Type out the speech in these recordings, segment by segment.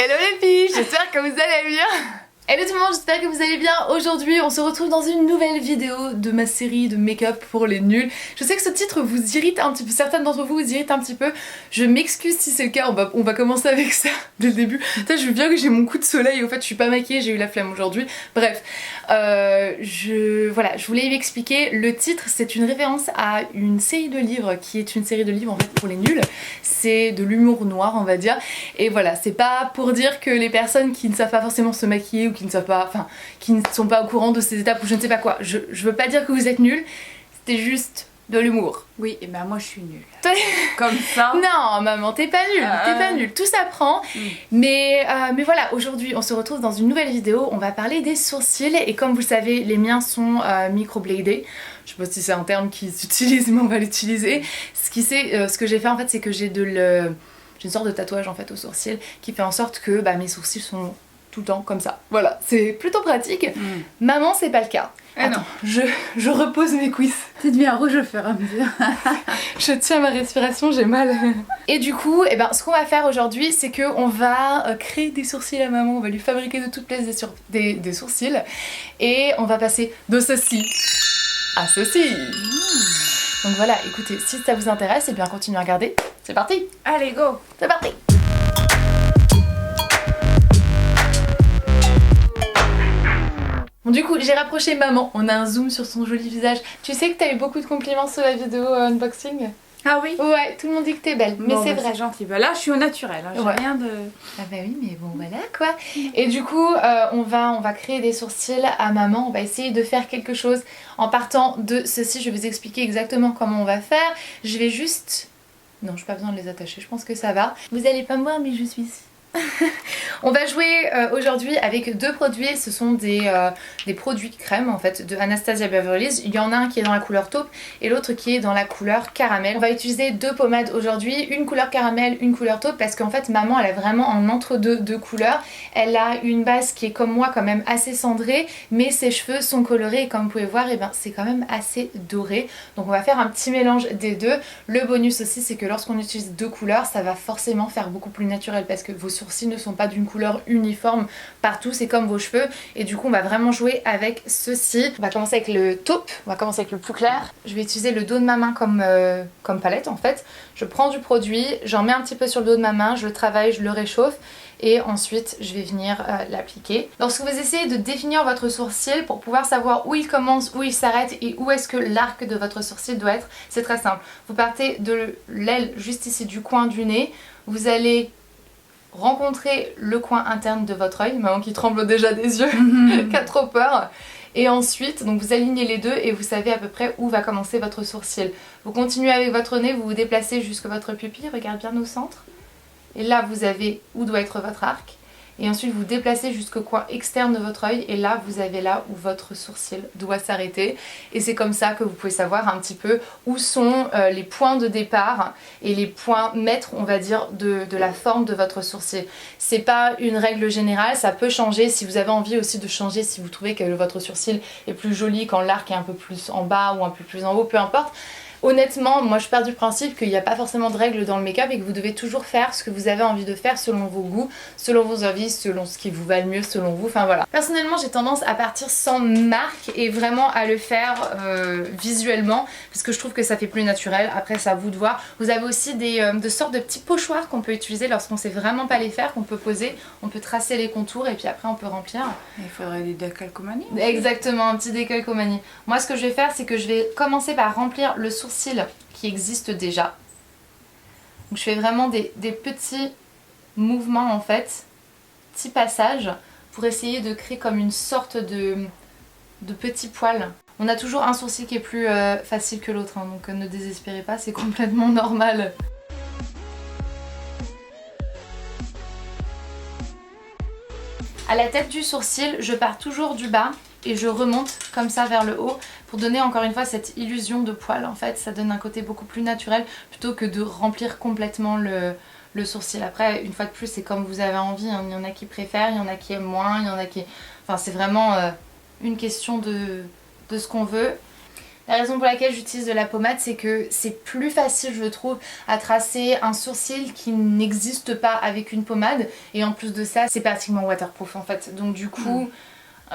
Hello les filles, j'espère que vous allez bien. Hello tout le monde, j'espère que vous allez bien. Aujourd'hui on se retrouve dans une nouvelle vidéo de ma série de make-up pour les nuls. Je sais que ce titre vous irrite un petit peu, certaines d'entre vous vous irritent un petit peu. Je m'excuse si c'est le cas, on va commencer avec ça dès le début. Putain, je viens que j'ai mon coup de soleil, au fait je suis pas maquillée, j'ai eu la flemme aujourd'hui. Bref, je voulais m'expliquer. Le titre c'est une référence à une série de livres qui est une série de livres en fait pour les nuls. C'est de l'humour noir on va dire. Et voilà, c'est pas pour dire que les personnes qui ne savent pas forcément se maquiller ou qui ne savent pas, enfin, qui ne sont pas au courant de ces étapes ou je ne sais pas quoi. Je veux pas dire que vous êtes nuls, c'était juste de l'humour. Oui, et ben moi je suis nulle. Comme ça. Non, maman, t'es pas nulle, t'es pas nulle, tout s'apprend. Mais voilà, aujourd'hui on se retrouve dans une nouvelle vidéo, on va parler des sourcils et comme vous le savez, les miens sont microbladés. Je sais pas si c'est un terme qui s'utilise, mais on va l'utiliser. Ce que j'ai fait en fait, c'est que j'ai une sorte de tatouage en fait au sourcil qui fait en sorte que mes sourcils sont tout le temps comme ça. Voilà, c'est plutôt pratique. Maman, c'est pas le cas. Attends, je repose mes cuisses. Tu deviens rouge au fur et à mesure. Je tiens ma respiration, j'ai mal. Et du coup, ce qu'on va faire aujourd'hui, c'est qu'on va créer des sourcils à maman. On va lui fabriquer de toutes pièces des sourcils. Et on va passer de ceci à ceci. Donc voilà, écoutez, si ça vous intéresse, et bien continuez à regarder. C'est parti. Allez, go. C'est parti. Bon, du coup, j'ai rapproché maman. On a un zoom sur son joli visage. Tu sais que t'as eu beaucoup de compliments sur la vidéo unboxing? Ah oui? Ouais, tout le monde dit que t'es belle, mais bon, c'est vrai. C'est gentil. Bah là, je suis au naturel, hein. J'ai rien de... Ah bah oui, mais bon, voilà quoi. Et du coup, on va créer des sourcils à maman. On va essayer de faire quelque chose en partant de ceci. Je vais vous expliquer exactement comment on va faire. Je vais juste... Non, je n'ai pas besoin de les attacher, je pense que ça va. Vous allez pas me voir, mais je suis ici. On va jouer aujourd'hui avec deux produits, ce sont des produits crème en fait de Anastasia Beverly Hills. Il y en a un qui est dans la couleur taupe et l'autre qui est dans la couleur caramel. On va utiliser deux pommades aujourd'hui, une couleur caramel, une couleur taupe parce qu'en fait maman elle a vraiment un entre-deux de couleurs. Elle a une base qui est comme moi quand même assez cendrée mais ses cheveux sont colorés et comme vous pouvez voir c'est quand même assez doré. Donc on va faire un petit mélange des deux. Le bonus aussi c'est que lorsqu'on utilise deux couleurs ça va forcément faire beaucoup plus naturel parce que vos sourcils ne sont pas d'une couleur uniforme partout, c'est comme vos cheveux et du coup on va vraiment jouer avec ceci. On va commencer avec le taupe, on va commencer avec le plus clair. Je vais utiliser le dos de ma main comme palette en fait. Je prends du produit, j'en mets un petit peu sur le dos de ma main, je le travaille, je le réchauffe et ensuite je vais venir l'appliquer. Lorsque vous essayez de définir votre sourcil pour pouvoir savoir où il commence, où il s'arrête et où est-ce que l'arc de votre sourcil doit être, c'est très simple. Vous partez de l'aile juste ici du coin du nez, vous allez rencontrer le coin interne de votre œil, maman qui tremble déjà des yeux, qui a trop peur. Et ensuite, donc vous alignez les deux et vous savez à peu près où va commencer votre sourcil. Vous continuez avec votre nez, vous vous déplacez jusqu'à votre pupille, regarde bien au centre. Et là, vous avez où doit être votre arc. Et ensuite, vous déplacez jusqu'au coin externe de votre œil. Et là, vous avez là où votre sourcil doit s'arrêter. Et c'est comme ça que vous pouvez savoir un petit peu où sont les points de départ et les points maîtres, on va dire, de la forme de votre sourcil. C'est pas une règle générale, ça peut changer. Si vous avez envie aussi de changer, si vous trouvez que votre sourcil est plus joli quand l'arc est un peu plus en bas ou un peu plus en haut, peu importe. Honnêtement, moi je pars du principe qu'il n'y a pas forcément de règles dans le make-up et que vous devez toujours faire ce que vous avez envie de faire selon vos goûts, selon vos envies, selon ce qui vous va le mieux, selon vous, enfin voilà. Personnellement j'ai tendance à partir sans marque et vraiment à le faire visuellement parce que je trouve que ça fait plus naturel, après c'est à vous de voir. Vous avez aussi de sortes de petits pochoirs qu'on peut utiliser lorsqu'on sait vraiment pas les faire, qu'on peut poser, on peut tracer les contours et puis après on peut remplir. Il faudrait des décalcomanies. Exactement, un petit décalcomanie. Moi ce que je vais faire c'est que je vais commencer par remplir le sourcil qui existe déjà. Donc je fais vraiment des petits mouvements en fait, petits passages pour essayer de créer comme une sorte de petits poils. On a toujours un sourcil qui est plus facile que l'autre, hein, donc ne désespérez pas, c'est complètement normal. À la tête du sourcil, je pars toujours du bas et je remonte comme ça vers le haut pour donner encore une fois cette illusion de poil. En fait ça donne un côté beaucoup plus naturel plutôt que de remplir complètement le sourcil. Après une fois de plus c'est comme vous avez envie, hein. Il y en a qui préfèrent, il y en a qui aiment moins, il y en a qui... Enfin c'est vraiment une question de ce qu'on veut. La raison pour laquelle j'utilise de la pommade, c'est que c'est plus facile, je trouve, à tracer un sourcil qui n'existe pas avec une pommade. Et en plus de ça, c'est pratiquement waterproof en fait. Donc du coup,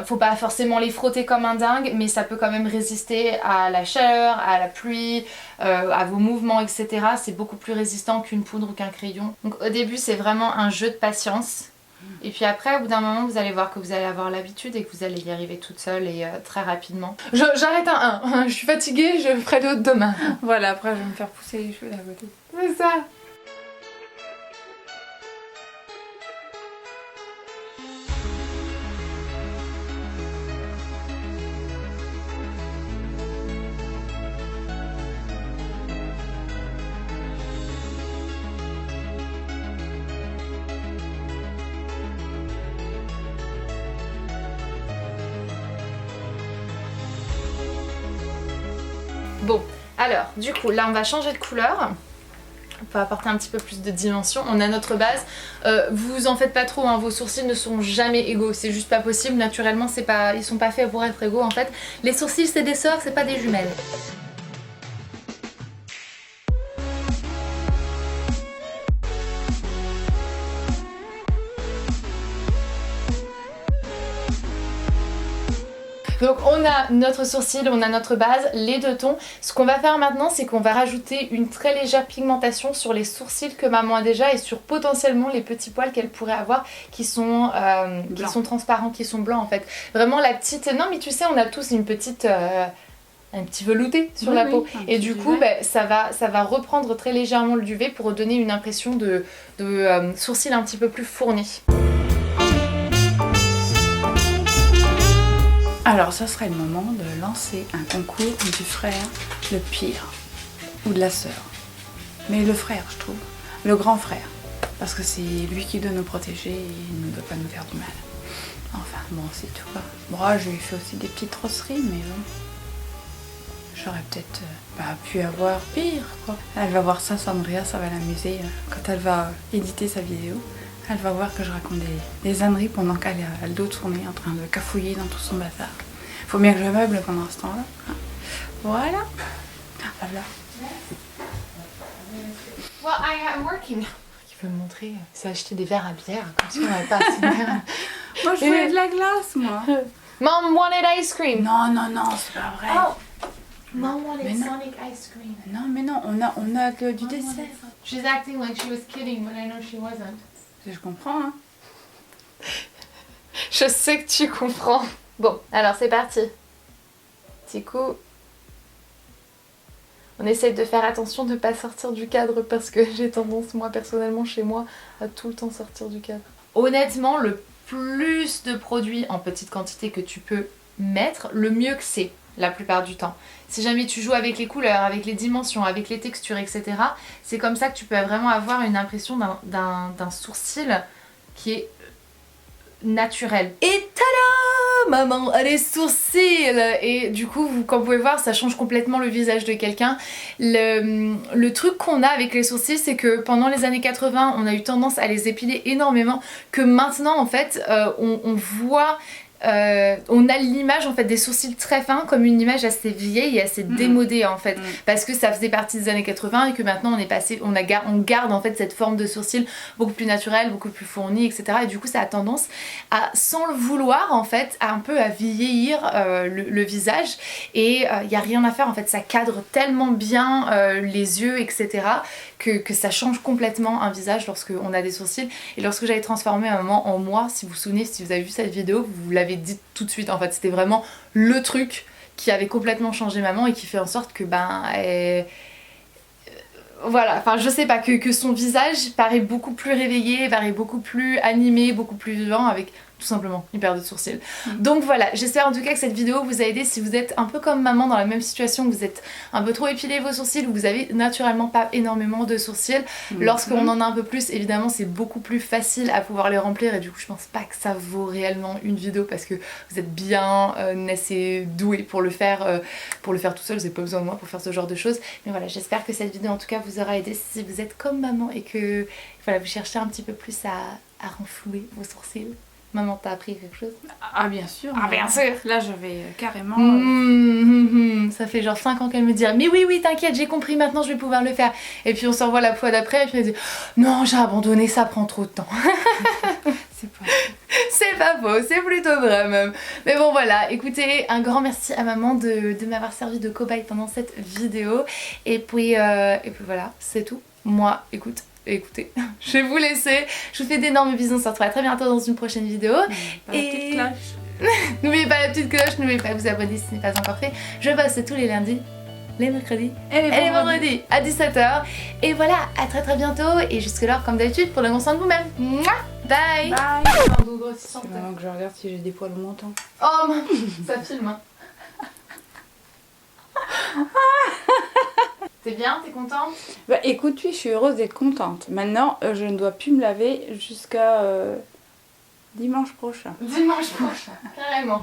faut pas forcément les frotter comme un dingue, mais ça peut quand même résister à la chaleur, à la pluie, à vos mouvements, etc. C'est beaucoup plus résistant qu'une poudre ou qu'un crayon. Donc au début, c'est vraiment un jeu de patience. Et puis après, au bout d'un moment, vous allez voir que vous allez avoir l'habitude et que vous allez y arriver toute seule et très rapidement. J'arrête un 1, je suis fatiguée, je ferai d'autres demain. Voilà, après je vais me faire pousser les cheveux d'à côté. C'est ça. Bon, alors du coup là on va changer de couleur. On peut apporter un petit peu plus de dimension. On a notre base. Vous en faites pas trop, hein, vos sourcils ne sont jamais égaux. C'est juste pas possible. Naturellement, ils sont pas faits pour être égaux en fait. Les sourcils c'est des sœurs, c'est pas des jumelles. Donc on a notre sourcil, on a notre base, les deux tons. Ce qu'on va faire maintenant, c'est qu'on va rajouter une très légère pigmentation sur les sourcils que maman a déjà et sur potentiellement les petits poils qu'elle pourrait avoir qui sont transparents, qui sont blancs en fait. Vraiment la petite... Non mais tu sais, on a tous une petite... un petit velouté sur la peau et du coup ça va reprendre très légèrement le duvet pour donner une impression de sourcil un petit peu plus fourni. Alors, ça serait le moment de lancer un concours du frère, le pire, ou de la sœur. Mais le frère, je trouve. Le grand frère. Parce que c'est lui qui doit nous protéger et il ne doit pas nous faire du mal. Enfin, bon, c'est tout. Bon, je lui ai fait aussi des petites rosseries, mais bon. J'aurais peut-être pu avoir pire, quoi. Elle va voir ça, Sandria, ça va l'amuser. Quand elle va éditer sa vidéo, elle va voir que je raconte des âneries pendant qu'elle est à le dos tourné en train de cafouiller dans tout son bazar. Faut bien que je meuble pendant ce temps-là. Voilà. Voilà. Well, I'm working. Il veut me montrer, il s'est acheté des verres à bière, comme si on n'avait pas assez de verre. Moi, je voulais de la glace, moi. Mom wanted ice cream. Non, non, non, c'est pas vrai. Oh. Mom wanted Sonic ice cream. Non, mais non, on a du dessert. She's acting like she was kidding, but I know she wasn't. Je comprends, hein. Je sais que tu comprends. Bon, alors c'est parti. Petit coup. On essaye de faire attention de ne pas sortir du cadre parce que j'ai tendance, moi personnellement, chez moi, à tout le temps sortir du cadre. Honnêtement, le plus de produits en petite quantité que tu peux mettre, le mieux que c'est, la plupart du temps. Si jamais tu joues avec les couleurs, avec les dimensions, avec les textures, etc., c'est comme ça que tu peux vraiment avoir une impression d'un sourcil qui est naturel. Et tada! Maman a des sourcils! Et du coup, comme vous pouvez voir, ça change complètement le visage de quelqu'un. Le truc qu'on a avec les sourcils, c'est que pendant les années 80, on a eu tendance à les épiler énormément, que maintenant, en fait, on voit... on a l'image en fait des sourcils très fins comme une image assez vieille et assez démodée en fait, parce que ça faisait partie des années 80 et que maintenant on est passé, on garde en fait cette forme de sourcil beaucoup plus naturelle, beaucoup plus fournie, etc. Et du coup ça a tendance à, sans le vouloir en fait, un peu à vieillir le visage, et il n'y a rien à faire en fait, ça cadre tellement bien les yeux, etc. que ça change complètement un visage lorsqu'on a des sourcils. Et lorsque j'avais transformé un moment en moi, si vous vous souvenez, si vous avez vu cette vidéo, vous l'avez dit tout de suite, en fait c'était vraiment le truc qui avait complètement changé maman et qui fait en sorte que voilà, enfin je sais pas, que son visage paraît beaucoup plus réveillé, paraît beaucoup plus animé, beaucoup plus vivant, avec tout simplement une paire de sourcils. Donc voilà, j'espère en tout cas que cette vidéo vous a aidé si vous êtes un peu comme maman dans la même situation, que vous êtes un peu trop épilé vos sourcils, ou vous avez naturellement pas énormément de sourcils. Lorsqu'on en a un peu plus, évidemment c'est beaucoup plus facile à pouvoir les remplir, et du coup je pense pas que ça vaut réellement une vidéo parce que vous êtes bien assez doué pour le faire tout seul, vous n'avez pas besoin de moi pour faire ce genre de choses. Mais voilà, j'espère que cette vidéo en tout cas vous aura aidé si vous êtes comme maman et que voilà, vous cherchez un petit peu plus à renflouer vos sourcils. Maman t'a appris quelque chose? Ah bien sûr. Ah bien sûr. Là je vais carrément... Ça fait genre 5 ans qu'elle me dit mais oui t'inquiète j'ai compris maintenant je vais pouvoir le faire. Et puis on se revoit la fois d'après et puis elle dit non j'ai abandonné ça prend trop de temps. C'est pas... C'est pas faux, c'est plutôt vrai même. Mais bon voilà, écoutez, un grand merci à maman de m'avoir servi de cobaye pendant cette vidéo. Et puis voilà, c'est tout. Moi, écoutez, je vais vous laisser. Je vous fais d'énormes bisous, on se retrouve très bientôt dans une prochaine vidéo. La petite cloche. N'oubliez pas la petite cloche, n'oubliez pas de vous abonner si ce n'est pas encore fait. Je poste tous les lundis, les mercredis Et les vendredis à 17h. Et voilà, à très bientôt. Et jusque-là, comme d'habitude, prenez bon soin de vous-même. Mouah. Bye. Bye. Un doux grossissant. C'est maintenant que je regarde si j'ai des poils au menton. Oh mince, ça filme hein. T'es bien? T'es contente? Bah écoute, oui, je suis heureuse d'être contente. Maintenant, je ne dois plus me laver jusqu'à dimanche prochain. Dimanche prochain, carrément.